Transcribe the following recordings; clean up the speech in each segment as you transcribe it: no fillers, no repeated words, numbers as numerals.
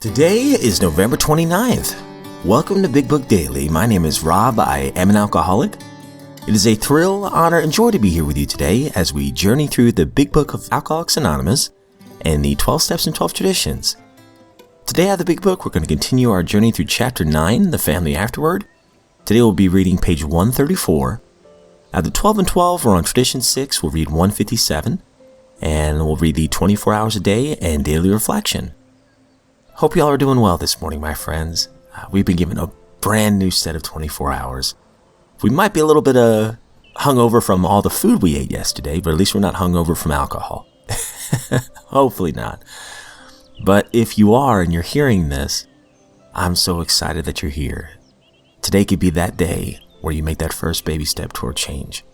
Today is November 29th. Welcome to Big Book Daily. My name is Rob. I am an alcoholic. It is a thrill, honor, and joy to be here with you today as we journey through the Big Book of Alcoholics Anonymous and the 12 Steps and 12 Traditions. Today out of the Big Book, we're going to continue our journey through Chapter 9, The Family Afterward. Today we'll be reading page 134. Out of the 12 and 12, we're on Tradition 6. We'll read 157, and we'll read the 24 hours a day and daily reflection. Hope y'all are doing well this morning, my friends. We've been given a brand new set of 24 hours. We might be a little bit hungover from all the food we ate yesterday, but at least we're not hungover from alcohol. Hopefully not. But if you are and you're hearing this, I'm so excited that you're here. Today could be that day where you make that first baby step toward change.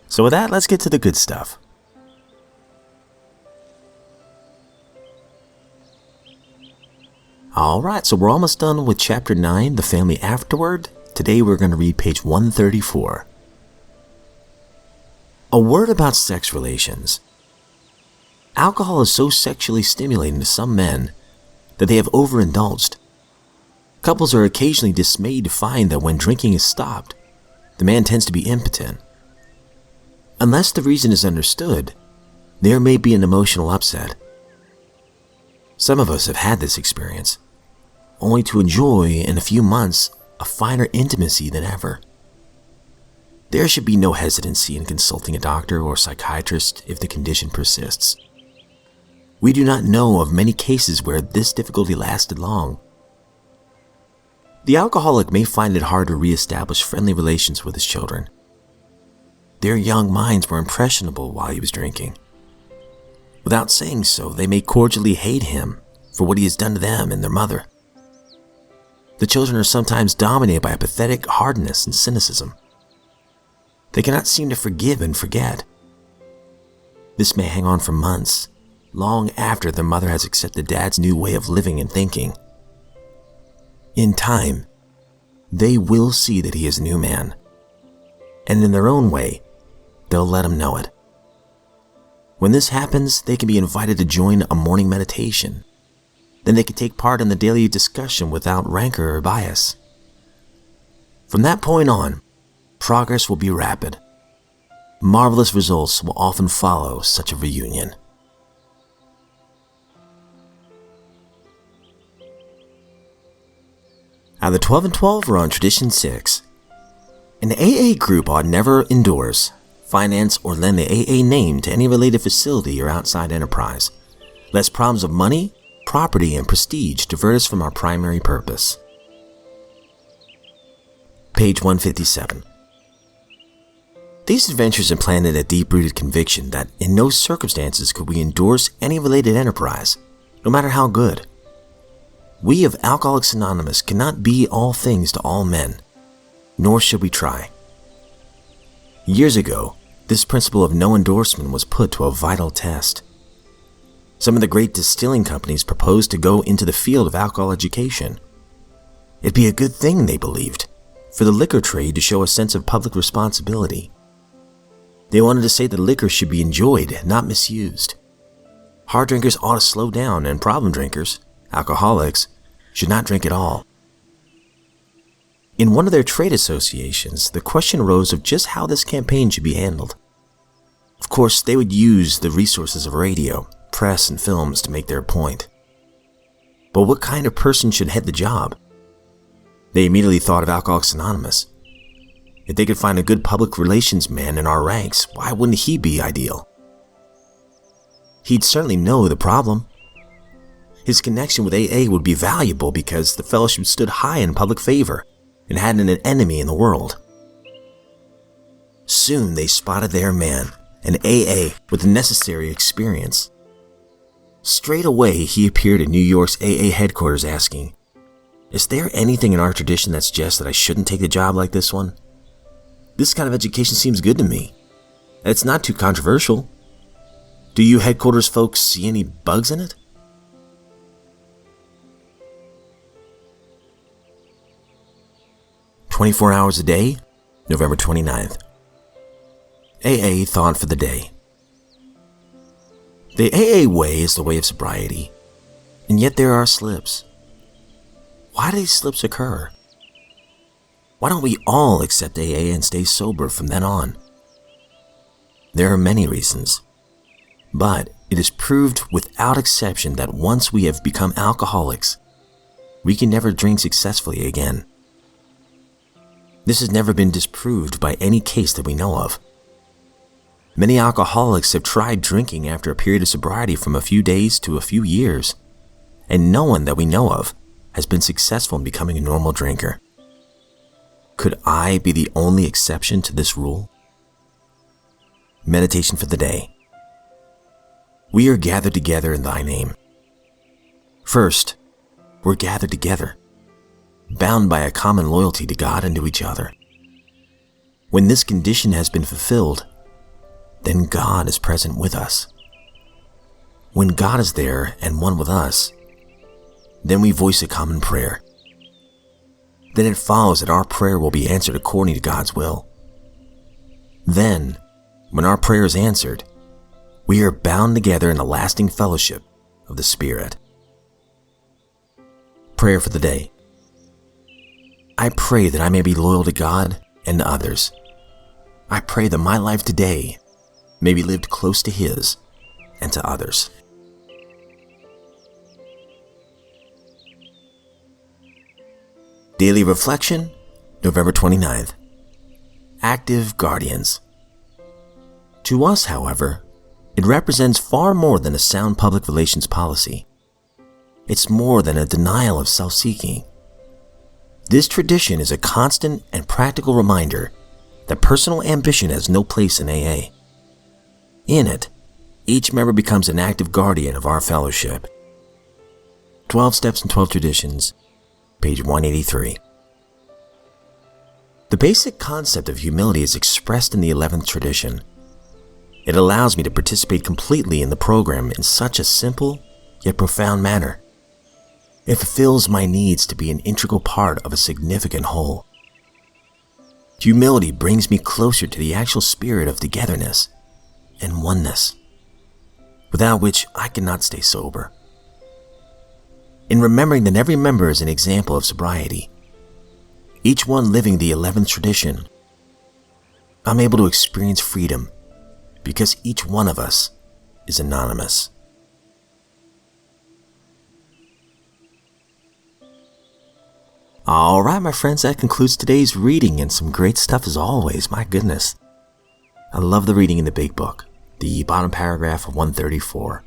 So with that, let's get to the good stuff. Alright, so we're almost done with Chapter 9, The Family Afterward. Today we're going to read page 134. A word about sex relations. Alcohol is so sexually stimulating to some men that they have overindulged. Couples are occasionally dismayed to find that when drinking is stopped, the man tends to be impotent. Unless the reason is understood, there may be an emotional upset. Some of us have had this experience, only to enjoy in a few months a finer intimacy than ever. There should be no hesitancy in consulting a doctor or psychiatrist if the condition persists. We do not know of many cases where this difficulty lasted long. The alcoholic may find it hard to reestablish friendly relations with his children. Their young minds were impressionable while he was drinking. Without saying so, they may cordially hate him for what he has done to them and their mother. The children are sometimes dominated by a pathetic hardness and cynicism. They cannot seem to forgive and forget. This may hang on for months, long after their mother has accepted dad's new way of living and thinking. In time, they will see that he is a new man, and in their own way, they'll let him know it. When this happens, they can be invited to join a morning meditation. Then they can take part in the daily discussion without rancor or bias. From that point on, progress will be rapid. Marvelous results will often follow such a reunion. Out of the 12 and 12, we're on Tradition 6. An AA group ought never endorse, finance, or lend the AA name to any related facility or outside enterprise, lest problems of money, property, and prestige divert us from our primary purpose. Page 157. These adventures implanted a deep-rooted conviction that in no circumstances could we endorse any related enterprise, no matter how good. We of Alcoholics Anonymous cannot be all things to all men, nor should we try. Years ago, this principle of no endorsement was put to a vital test. Some of the great distilling companies proposed to go into the field of alcohol education. It'd be a good thing, they believed, for the liquor trade to show a sense of public responsibility. They wanted to say that liquor should be enjoyed, not misused. Hard drinkers ought to slow down, and problem drinkers, alcoholics, should not drink at all. In one of their trade associations, the question arose of just how this campaign should be handled. Of course, they would use the resources of radio, press, and films to make their point. But what kind of person should head the job? They immediately thought of Alcoholics Anonymous. If they could find a good public relations man in our ranks, why wouldn't he be ideal? He'd certainly know the problem. His connection with AA would be valuable because the fellowship stood high in public favor and had an enemy in the world. Soon they spotted their man, an AA with the necessary experience. Straight away, he appeared at New York's AA headquarters asking, "Is there anything in our tradition that suggests that I shouldn't take a job like this one? This kind of education seems good to me, and it's not too controversial. Do you headquarters folks see any bugs in it?" "24 hours a day, November 29th. AA thought for the day. The AA way is the way of sobriety. And yet there are slips. Why do these slips occur? Why don't we all accept AA and stay sober from then on? There are many reasons, but it is proved without exception that once we have become alcoholics, we can never drink successfully again. This has never been disproved by any case that we know of. Many alcoholics have tried drinking after a period of sobriety from a few days to a few years, and no one that we know of has been successful in becoming a normal drinker. Could I be the only exception to this rule? Meditation for the day. We are gathered together in thy name. First, we're gathered together, bound by a common loyalty to God and to each other. When this condition has been fulfilled, then God is present with us. When God is there and one with us, then we voice a common prayer. Then it follows that our prayer will be answered according to God's will. Then, when our prayer is answered, we are bound together in a lasting fellowship of the Spirit. Prayer for the day. I pray that I may be loyal to God and to others. I pray that my life today may be lived close to His and to others. Daily Reflection, November 29th. Active Guardians. To us, however, it represents far more than a sound public relations policy. It's more than a denial of self-seeking. This tradition is a constant and practical reminder that personal ambition has no place in AA. In it, each member becomes an active guardian of our fellowship. 12 Steps and 12 Traditions, page 183. The basic concept of humility is expressed in the 11th tradition. It allows me to participate completely in the program in such a simple yet profound manner. It fulfills my needs to be an integral part of a significant whole. Humility brings me closer to the actual spirit of togetherness and oneness, without which I cannot stay sober. In remembering that every member is an example of sobriety, each one living the 11th tradition, I'm able to experience freedom because each one of us is anonymous. All right, my friends, that concludes today's reading, and some great stuff as always. My goodness. I love the reading in the big book, the bottom paragraph of 134.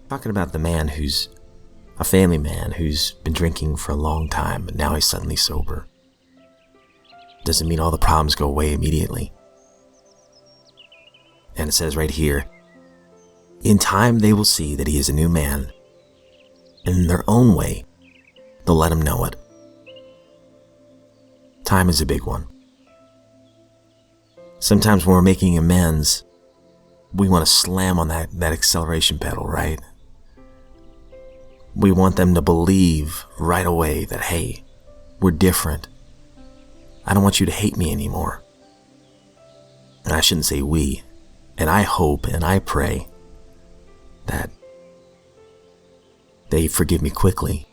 Talking about the man who's a family man who's been drinking for a long time, but now he's suddenly sober. Doesn't mean all the problems go away immediately. And it says right here, in time they will see that he is a new man, and in their own way, they'll let him know it. Time is a big one. Sometimes when we're making amends, we want to slam on that acceleration pedal, right? We want them to believe right away that, hey, we're different. I don't want you to hate me anymore. And I shouldn't say we. And I hope and I pray that they forgive me quickly.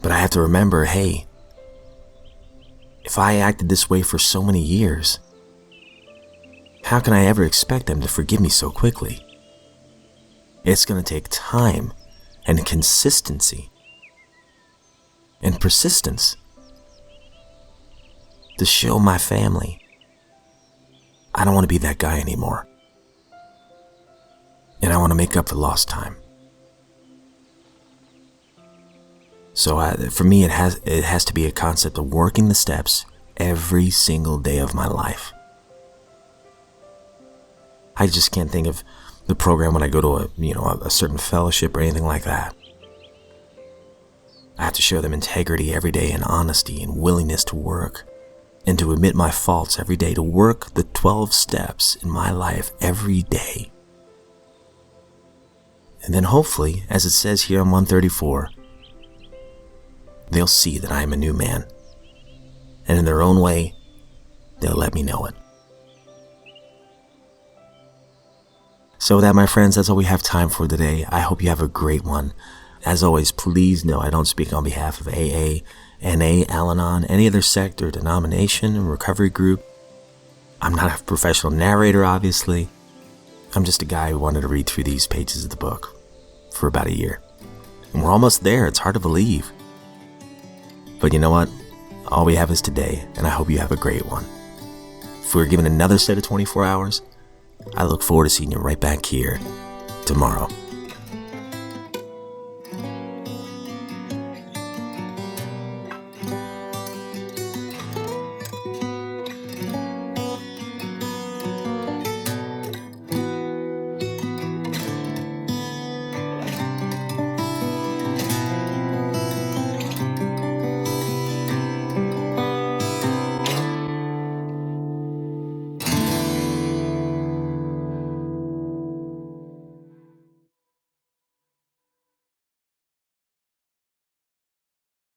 But I have to remember, hey, if I acted this way for so many years, how can I ever expect them to forgive me so quickly? It's going to take time and consistency and persistence to show my family I don't want to be that guy anymore. And I want to make up for lost time. So for me, it has to be a concept of working the steps every single day of my life. I just can't think of the program when I go to a certain fellowship or anything like that. I have to show them integrity every day and honesty and willingness to work and to admit my faults every day, to work the 12 steps in my life every day. And then hopefully, as it says here on 134, they'll see that I am a new man. And in their own way, they'll let me know it. So with that, my friends, that's all we have time for today. I hope you have a great one. As always, please know I don't speak on behalf of AA, NA, Al-Anon, any other sect or denomination and recovery group. I'm not a professional narrator, obviously. I'm just a guy who wanted to read through these pages of the book for about a year. And we're almost there. It's hard to believe. But you know what? All we have is today, and I hope you have a great one. If we're given another set of 24 hours, I look forward to seeing you right back here tomorrow.